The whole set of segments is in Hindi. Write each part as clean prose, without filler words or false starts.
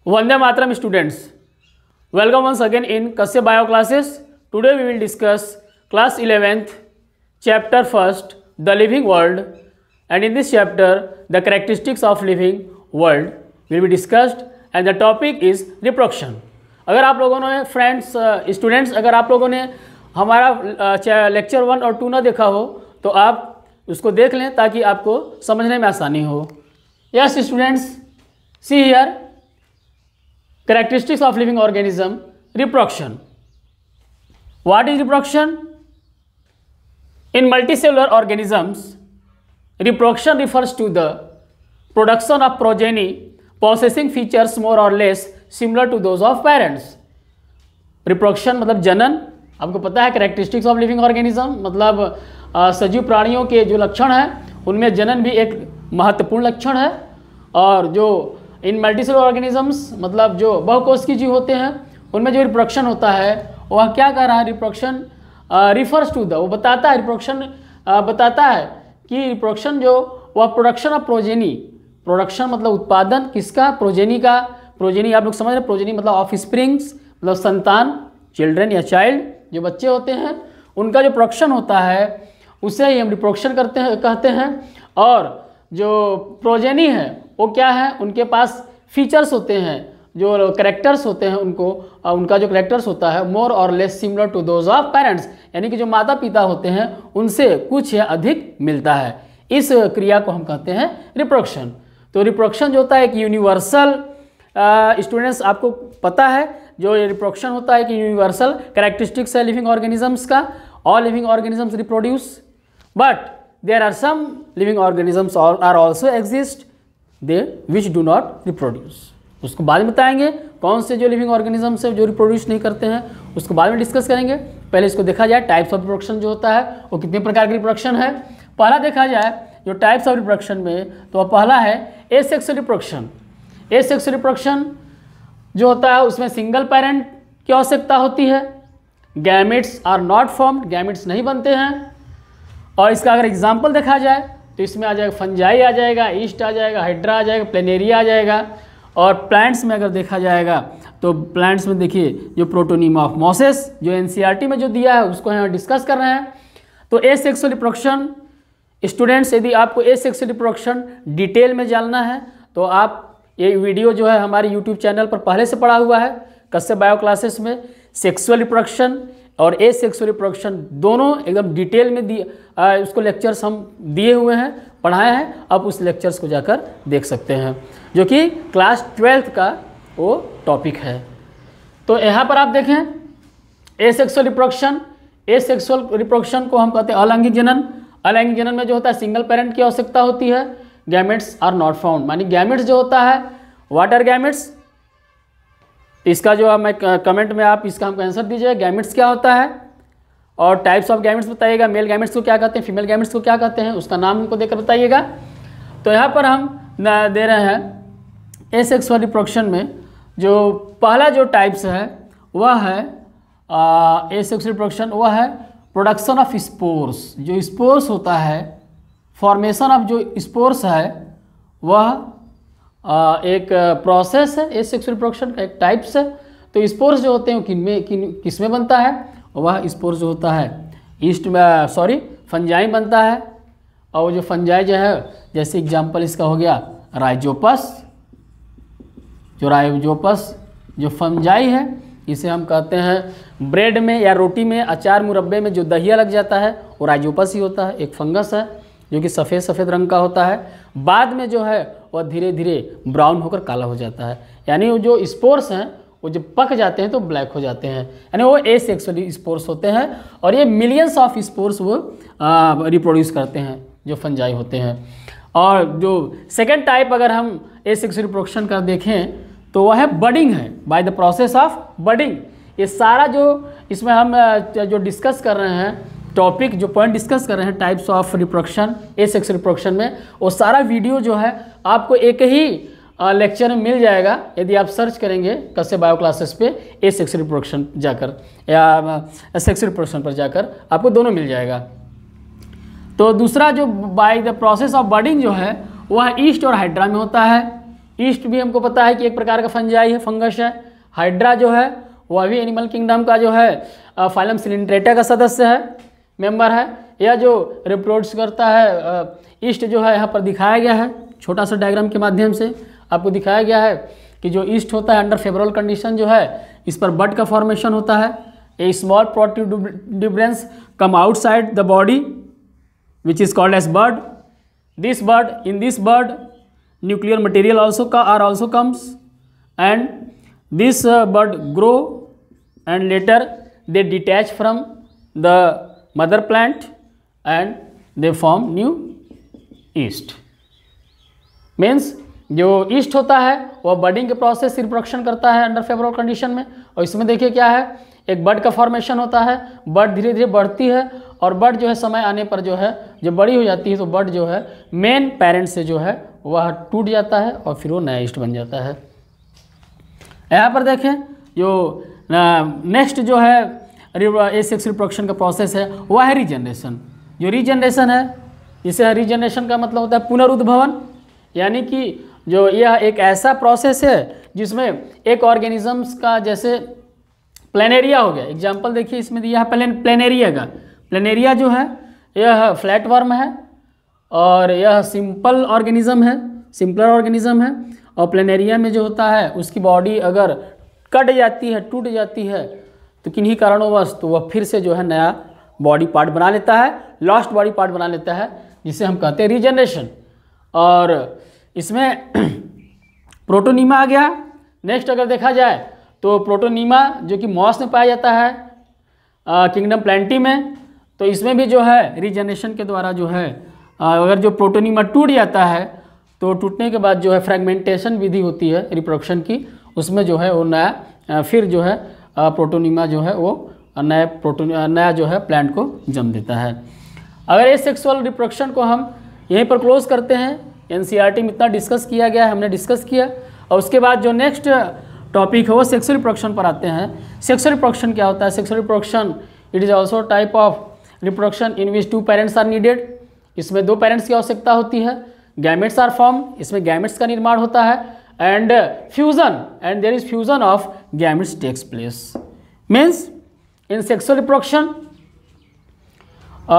Vande Mataram students, welcome once again in Kashyap Bio classes. Today we will discuss class 11th chapter 1st, the living world, and in this chapter the characteristics of living world will be discussed and the topic is reproduction. अगर आप लोगों ने फ्रेंड्स स्टूडेंट्स अगर आप लोगों ने हमारा लेक्चर 1 और 2 ना देखा हो तो आप उसको देख लें ताकि आपको समझने में आसानी हो. Yes students, see here characteristics of living organism. Reproduction. What is reproduction? In multicellular organisms, reproduction refers to the production of progeny possessing features more or less similar to those of parents. Reproduction मतलब जनन. आपको पता है characteristics of living organism मतलब सजीव प्राणियों के जो लक्षण हैं उनमें जनन भी एक महत्वपूर्ण लक्षण है. और जो इन मल्टीसेलुलर ऑर्गेनिजम्स मतलब जो बहुकोशिकीय जीव होते हैं उनमें जो रिप्रोडक्शन होता है वह क्या कर रहा है, रिप्रोडक्शन रिफर्स टू द, वो बताता है रिप्रोडक्शन बताता है कि रिप्रोडक्शन जो वह प्रोडक्शन ऑफ प्रोजेनी. प्रोडक्शन मतलब उत्पादन किसका, प्रोजेनी का. प्रोजेनी आप लोग समझ रहे हैं, प्रोजेनी मतलब ऑफ स्प्रिंग्स मतलब संतान, चिल्ड्रन या चाइल्ड जो बच्चे होते हैं उनका जो प्रोडक्शन होता है उसे ही हम रिप्रोडक्शन कहते हैं. और जो प्रोजेनी है वो क्या है, उनके पास फीचर्स होते हैं, जो करेक्टर्स होते हैं उनका जो करेक्टर्स होता है मोर और less similar to those of parents, यानी कि जो माता पिता होते हैं उनसे कुछ या अधिक मिलता है. इस क्रिया को हम कहते हैं रिप्रोडक्शन. तो रिप्रोडक्शन जो होता है एक यूनिवर्सल, स्टूडेंट्स आपको पता है जो रिप्रोडक्शन होता है कि यूनिवर्सल कैरेक्टरिस्टिक्स है लिविंग ऑर्गेनिजम्स का. All living organisms reproduce but there are some living organisms are also exist they which do not reproduce. उसको बाद में बताएंगे कौन से जो लिविंग ऑर्गेनिजम्स है जो रिप्रोड्यूस नहीं करते हैं, उसको बाद में डिस्कस करेंगे. पहले इसको देखा जाए टाइप्स ऑफ रिप्रोडक्शन जो होता है वो कितने प्रकार की रिप्रोडक्शन है. पहला देखा जाए जो टाइप्स ऑफ रिप्रोडक्शन में तो पहला है एसेक्सुअल रिप्रोडक्शन. एसेक्सुअल रिप्रोडक्शन जो होता है उसमें सिंगल पेरेंट की आवश्यकता होती है. Gametes are not formed, gametes नहीं बनते हैं. और इसका अगर एग्जाम्पल देखा जाए तो इसमें आ जाएगा फंजाई आ जाएगा, ईस्ट आ जाएगा, हाइड्रा आ जाएगा, प्लेनेरिया आ जाएगा. और प्लांट्स में अगर देखा जाएगा तो प्लांट्स में देखिए जो प्रोटोनियम ऑफ मॉसेस जो एनसीईआरटी में जो दिया है उसको हम डिस्कस कर रहे हैं. तो एसेक्सुअल रिप्रोडक्शन स्टूडेंट्स, यदि आपको एसेक्सुअल रिप्रोडक्शन डिटेल में जानना है तो आप ये वीडियो जो है हमारे यूट्यूब चैनल पर पहले से पढ़ा हुआ है कश्यप बायो क्लासेस में. सेक्सुअल रिप्रोडक्शन और एसेक्सुअल रिप्रोडक्शन दोनों एकदम डिटेल में उसको लेक्चर्स हम दिए हुए हैं, पढ़ाए हैं. आप उस लेक्चर्स को जाकर देख सकते हैं जो कि क्लास 12th का वो टॉपिक है. तो यहाँ पर आप देखें एसेक्सुअल रिप्रोडक्शन. एसेक्सुअल रिप्रोडक्शन को हम कहते हैं अलैंगिक जनन. अलैंगिक जनन में जो होता है सिंगल पेरेंट की आवश्यकता होती है. गैमेट्स आर नॉट फाउंड, मानी गैमेट्स जो होता है व्हाट आर गैमेट्स, इसका जो मैं कमेंट में आप इसका हमको आंसर दीजिए गैमेट्स क्या होता है. और टाइप्स ऑफ गैमेट्स बताइएगा, मेल गैमेट्स को क्या कहते हैं, फीमेल गैमेट्स को क्या कहते हैं, उसका नाम हमको देकर बताइएगा. तो यहाँ पर हम दे रहे हैं एसेक्सुअल रिप्रोडक्शन में जो पहला जो टाइप्स है वह है एसेक्सुअल रिप्रोडक्शन, वह है प्रोडक्शन ऑफ स्पोर्स. जो स्पोर्स होता है, फॉर्मेशन ऑफ जो स्पोर्स है वह एक प्रोसेस है. एसेक्सुअल रिप्रोडक्शन का एक टाइप्स है. तो स्पोर्स जो होते हैं वो किसमें बनता है, वह स्पोर्स जो होता है फंजाई बनता है. और वो जो फंजाई जो है जैसे एग्जांपल इसका हो गया राइजोपस. जो राइजोपस जो फंजाई है इसे हम कहते हैं ब्रेड में या रोटी में, अचार मुरब्बे में जो दहिया लग जाता है वो राइजोपस ही होता है. एक फंगस है जो कि सफ़ेद सफ़ेद रंग का होता है. बाद में जो है वह धीरे धीरे ब्राउन होकर काला हो जाता है. यानी वो जो स्पोर्स हैं वो जब पक जाते हैं तो ब्लैक हो जाते हैं, यानी वो एसेक्सुअल स्पोर्स होते हैं. और ये मिलियंस ऑफ स्पोर्स वो रिप्रोड्यूस करते हैं जो फंजाई होते हैं. और जो सेकेंड टाइप अगर हम एसेक्सुअल रिप्रोडक्शन का देखें तो वह है बडिंग है, by the process of budding. ये सारा जो इसमें हम जो डिस्कस कर रहे हैं टॉपिक, जो पॉइंट डिस्कस कर रहे हैं types of reproduction asexual reproduction में, वो सारा वीडियो जो है आपको एक ही लेक्चर में मिल जाएगा यदि आप सर्च करेंगे कश्यप बायो क्लासेस पे एसेक्सुअल रिप्रोडक्शन जाकर या सेक्सुअल रिप्रोडक्शन पर जाकर आपको दोनों मिल जाएगा. तो दूसरा जो by the process of budding जो है वह ईस्ट और हाइड्रा में होता है. ईस्ट भी हमको पता है कि एक प्रकार का फंजाई है, फंगस है। हाइड्रा जो है वह भी एनिमल किंगडम का जो है फाइलम सिलिंड्रेटा का सदस्य है, मेंबर है। यह जो रिप्रोड्यूस करता है ईस्ट जो है यहाँ पर दिखाया गया है, छोटा सा डायग्राम के माध्यम से आपको दिखाया गया है कि जो ईस्ट होता है अंडर फेवरेबल कंडीशन जो है इस पर बड का फॉर्मेशन होता है। A small protuberance come outside the body which is called as bud. This bud, in this bud nuclear material also comes, and this bud grow and later they detach from the mother plant and they form new yeast। Means जो ईस्ट होता है वह बडिंग के प्रोसेस रिप्रोडक्शन करता है अंडर फेवरेबल कंडीशन में। और इसमें देखिए क्या है, एक बड का फॉर्मेशन होता है, बड धीरे धीरे बढ़ती है और बड जो है समय आने पर जो है जब बड़ी हो जाती है तो बड जो है मेन पेरेंट से जो है वह टूट जाता है और फिर वो नया ईस्ट बन जाता है। यहाँ पर देखें जो नेक्स्ट जो है एसेक्स रिप्रोडक्शन का प्रोसेस है वह है रीजनरेशन। जो रीजनरेशन है, इसे रीजनरेशन का मतलब होता है पुनरुद्भवन, यानी कि जो यह एक ऐसा प्रोसेस है जिसमें एक ऑर्गेनिजम्स का, जैसे प्लेनेरिया हो गया, एग्जाम्पल देखिए इसमें दिया है प्लेनेरिया का। प्लेनेरिया जो है यह फ्लैट वर्म है और यह सिंपल ऑर्गेनिज्म है, सिंपलर ऑर्गेनिज्म है। और प्लेनेरिया में जो होता है उसकी बॉडी अगर कट जाती है, टूट जाती है तो किन्हीं कारणोंवश तो वह फिर से जो है नया बॉडी पार्ट बना लेता है, लॉस्ट बॉडी पार्ट बना लेता है, जिसे हम कहते हैं रीजनरेशन। और इसमें प्रोटोनीमा आ गया। नेक्स्ट अगर देखा जाए तो प्रोटोनीमा जो कि मॉस में पाया जाता है किंगडम प्लांटी में, तो इसमें भी जो है रीजनरेशन के द्वारा जो है अगर जो प्रोटोनीमा टूट जाता है तो टूटने के बाद जो है फ्रेगमेंटेशन विधि होती है रिप्रोडक्शन की, उसमें जो है वो नया फिर जो है प्रोटोनीमा जो है वो नया जो है प्लांट को जन्म देता है। अगर एसेक्सुअल रिप्रोडक्शन को हम यहीं पर क्लोज करते हैं, एनसीईआरटी में इतना डिस्कस किया गया है, हमने डिस्कस किया। और उसके बाद जो नेक्स्ट टॉपिक है वो सेक्सुअल रिप्रोडक्शन पर आते हैं। सेक्सुअल रिप्रोडक्शन क्या होता है? Sexual reproduction it is also type of reproduction in which 2 parents are needed. इसमें 2 पेरेंट्स की आवश्यकता होती है। गैमेट्स आर फॉर्म, इसमें गैमेट्स का निर्माण होता है। And fusion, and there is fusion of gametes takes place. Means in sexual reproduction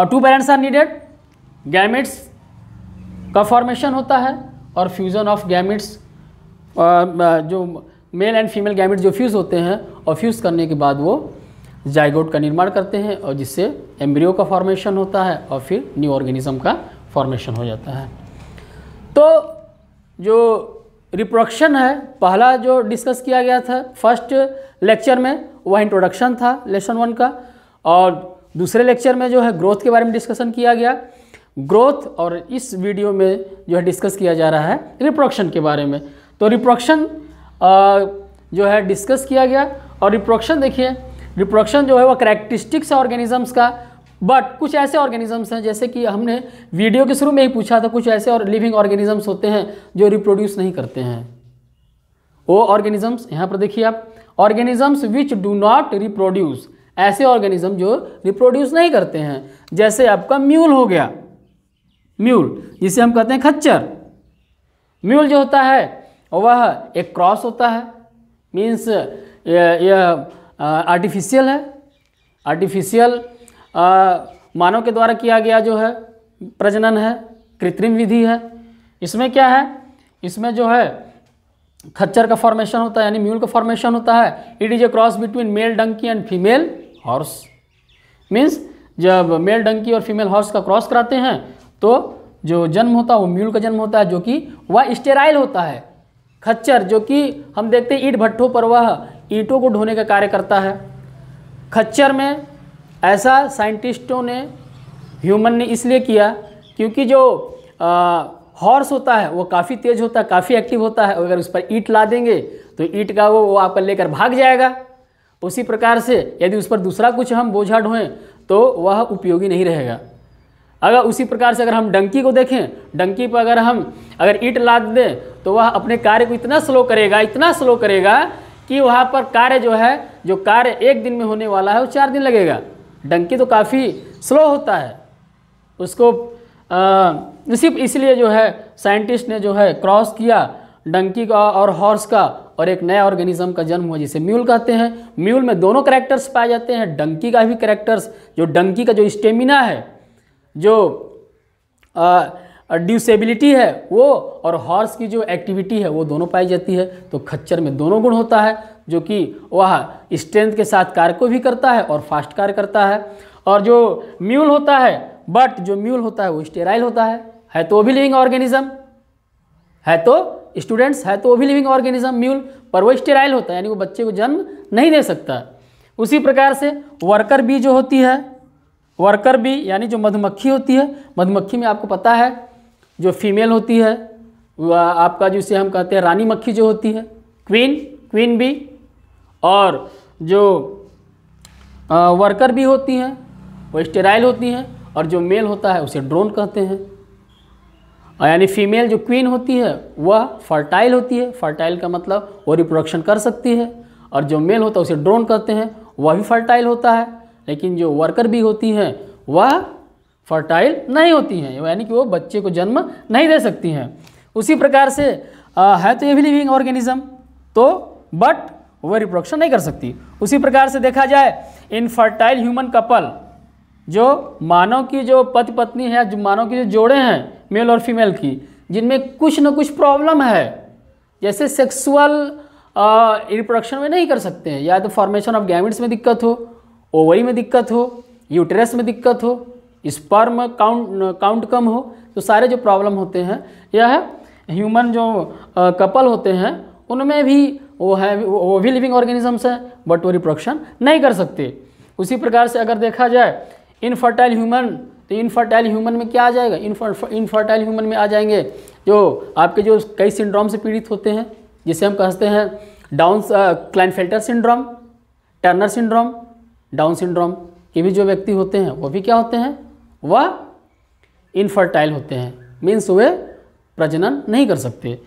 2 parents are needed, gametes का फॉर्मेशन होता है और फ्यूजन ऑफ गैमेट्स, जो मेल एंड फीमेल गैमेट्स जो फ्यूज़ होते हैं और फ्यूज़ करने के बाद वो जाइगोट का निर्माण करते हैं और जिससे एम्ब्रियो का फॉर्मेशन होता है और फिर न्यू ऑर्गेनिज्म का फॉर्मेशन हो जाता है। तो जो रिप्रोडक्शन है पहला जो डिस्कस किया गया था फर्स्ट लेक्चर में वह इंट्रोडक्शन था लेसन 1 का, और दूसरे लेक्चर में जो है ग्रोथ के बारे में डिस्कशन किया गया। ग्रोथ और इस वीडियो में जो है डिस्कस किया जा रहा है रिप्रोडक्शन के बारे में। तो रिप्रोडक्शन जो है डिस्कस किया गया। और रिप्रोडक्शन देखिए, रिप्रोडक्शन जो है वो कैरेक्टरिस्टिक्स है ऑर्गेनिजम्स का, बट कुछ ऐसे ऑर्गेनिजम्स हैं जैसे कि हमने वीडियो के शुरू में ही पूछा था, कुछ ऐसे और लिविंग ऑर्गेनिजम्स होते हैं जो रिप्रोड्यूस नहीं करते हैं। वो ऑर्गेनिजम्स यहाँ पर देखिए आप, organisms which do not reproduce, ऐसे ऑर्गेनिज्म जो रिप्रोड्यूस नहीं करते हैं। जैसे आपका म्यूल हो गया, म्यूल जिसे हम कहते हैं खच्चर। म्यूल जो होता है वह एक क्रॉस होता है, मीन्स यह आर्टिफिशियल है, आर्टिफिशियल मानव के द्वारा किया गया जो है प्रजनन है, कृत्रिम विधि है। इसमें क्या है, इसमें जो है खच्चर का फॉर्मेशन होता है, यानी म्यूल का फॉर्मेशन होता है। It is a cross between male donkey and female horse. Means जब मेल डंकी और फीमेल हॉर्स का क्रॉस कराते हैं तो जो जन्म होता है वो म्यूल का जन्म होता है, जो कि वह स्टेराइल होता है। खच्चर जो कि हम देखते हैं ईंट भट्ठों पर वह ईंटों को ढोने का कार्य करता है। खच्चर में ऐसा साइंटिस्टों ने, ह्यूमन ने इसलिए किया क्योंकि जो हॉर्स होता है वो काफ़ी तेज होता है, काफ़ी एक्टिव होता है। अगर उस पर ईंट ला देंगे तो ईंट का वो आपका लेकर भाग जाएगा। उसी प्रकार से यदि उस पर दूसरा कुछ हम बोझा ढोएं तो वह उपयोगी नहीं रहेगा। अगर उसी प्रकार से अगर हम डंकी को देखें, डंकी पर अगर ईंट लाद दें तो वह अपने कार्य को इतना स्लो करेगा, इतना स्लो करेगा कि वहाँ पर कार्य जो है, जो कार्य 1 दिन में होने वाला है वो 4 दिन लगेगा। डंकी तो काफ़ी स्लो होता है, उसको इसलिए जो है साइंटिस्ट ने जो है क्रॉस किया डंकी का और हॉर्स का, और एक नया ऑर्गेनिज्म का जन्म हुआ जिसे म्यूल कहते हैं। म्यूल में दोनों कैरेक्टर्स पाए जाते हैं, डंकी का भी कैरेक्टर्स, जो डंकी का जो स्टेमिना है, जो ड्यूसेबिलिटी है वो, और हॉर्स की जो एक्टिविटी है वो दोनों पाई जाती है। तो खच्चर में दोनों गुण होता है, जो कि वह स्ट्रेंथ के साथ कार्य को भी करता है और फास्ट कार्य करता है। और जो म्यूल होता है, बट जो म्यूल होता है वो स्टेराइल होता है तो वो भी लिविंग ऑर्गेनिज्म है, तो स्टूडेंट्स है तो वो भी लिविंग ऑर्गेनिज्म म्यूल, पर वो स्टेराइल होता है, यानी वो बच्चे को जन्म नहीं दे सकता। उसी प्रकार से वर्कर बी जो होती है, वर्कर बी यानी जो मधुमक्खी होती है, मधुमक्खी में आपको पता है जो फीमेल होती है वह आपका जिसे हम कहते हैं रानी मक्खी जो होती है, क्वीन बी, और जो वर्कर बी होती हैं वो स्टेराइल होती हैं, और जो मेल होता है उसे ड्रोन कहते हैं। यानी फीमेल जो क्वीन होती है वह फर्टाइल होती है, फर्टाइल का मतलब वो रिप्रोडक्शन कर सकती है, और जो मेल होता है उसे ड्रोन कहते हैं, वह भी फर्टाइल होता है। लेकिन जो वर्कर बी होती हैं वह फर्टाइल नहीं होती हैं, यानी कि वो बच्चे को जन्म नहीं दे सकती हैं। उसी प्रकार से है तो ये भी लिविंग ऑर्गेनिज्म, तो बट वह रिप्रोडक्शन नहीं कर सकती। उसी प्रकार से देखा जाए इनफर्टाइल ह्यूमन कपल, जो मानव की जो पति पत्नी है, जो मानव की जो जोड़े हैं मेल और फीमेल की, जिनमें कुछ न कुछ प्रॉब्लम है, जैसे सेक्सुअल रिप्रोडक्शन में नहीं कर सकते हैं, या तो फॉर्मेशन ऑफ गैमेट्स में दिक्कत हो, ओवरी में दिक्कत हो, यूटेरस में दिक्कत हो, स्पर्म काउंट कम हो, तो सारे जो प्रॉब्लम होते हैं यह ह्यूमन जो कपल होते हैं उनमें भी वो भी लिविंग ऑर्गेनिजम्स हैं, बट वो रिप्रोडक्शन नहीं कर सकते। उसी प्रकार से अगर देखा जाए इनफर्टाइल ह्यूमन, तो इनफर्टाइल ह्यूमन में क्या आ जाएगा, इनफर्टाइल ह्यूमन में आ जाएंगे जो आपके जो कई सिंड्रोम से पीड़ित होते हैं, जिसे हम कहते हैं Klinefelter syndrome, Turner syndrome, down syndrome, ये भी जो व्यक्ति होते हैं वो भी क्या होते हैं, वह इनफर्टाइल होते हैं, मीन्स वे प्रजनन नहीं कर सकते।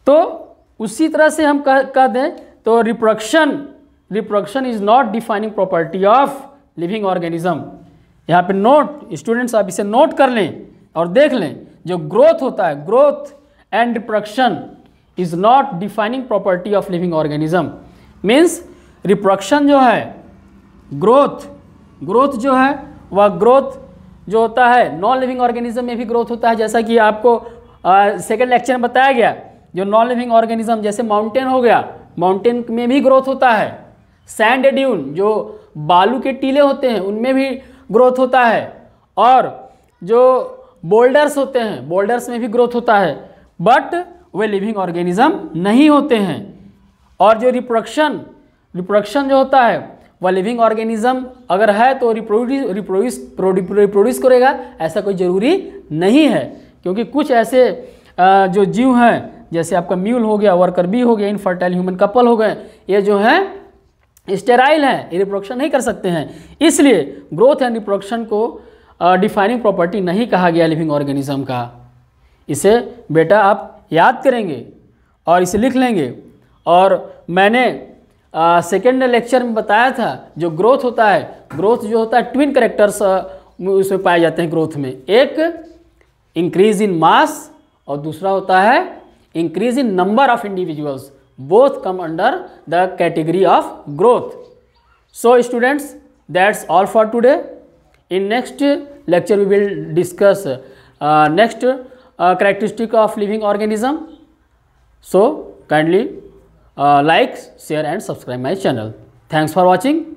तो उसी तरह से हम कह दें तो reproduction is not defining property of living organism. यहाँ पे नोट स्टूडेंट्स आप इसे नोट कर लें और देख लें, जो ग्रोथ होता है, growth and reproduction is not defining property of living organism. Means reproduction जो है, ग्रोथ जो है वह ग्रोथ जो होता है नॉन लिविंग ऑर्गेनिज्म में भी ग्रोथ होता है, जैसा कि आपको सेकेंड लेक्चर में बताया गया। जो नॉन लिविंग ऑर्गेनिज्म जैसे माउंटेन हो गया, माउंटेन में भी ग्रोथ होता है। सैंड ड्यून जो बालू के टीले होते हैं उनमें भी ग्रोथ होता है, और जो बोल्डर्स होते हैं बोल्डर्स में भी ग्रोथ होता है, बट वे लिविंग ऑर्गेनिज्म नहीं होते हैं। और जो रिप्रोडक्शन जो होता है वह लिविंग ऑर्गेनिज्म अगर है तो रिप्रोड्यूस करेगा, ऐसा कोई ज़रूरी नहीं है, क्योंकि कुछ ऐसे जो जीव हैं जैसे आपका म्यूल हो गया, वर्कर बी हो गया, इनफर्टाइल ह्यूमन कपल हो गए, ये जो हैं स्टेराइल हैं, ये रिप्रोडक्शन नहीं कर सकते हैं। इसलिए ग्रोथ एंड रिप्रोडक्शन को डिफाइनिंग प्रॉपर्टी नहीं कहा गया लिविंग ऑर्गेनिज्म का। इसे बेटा आप याद करेंगे और इसे लिख लेंगे। और मैंने सेकेंड लेक्चर में बताया था जो ग्रोथ होता है, ग्रोथ जो होता है ट्विन कैरेक्टर्स उसमें पाए जाते हैं ग्रोथ में, एक इंक्रीज इन मास और दूसरा होता है increase in number of individuals, both come under the category of growth. So students, that's all for today. In next lecture we will discuss next characteristic of living organism. So kindly like, share and subscribe my channel. Thanks for watching.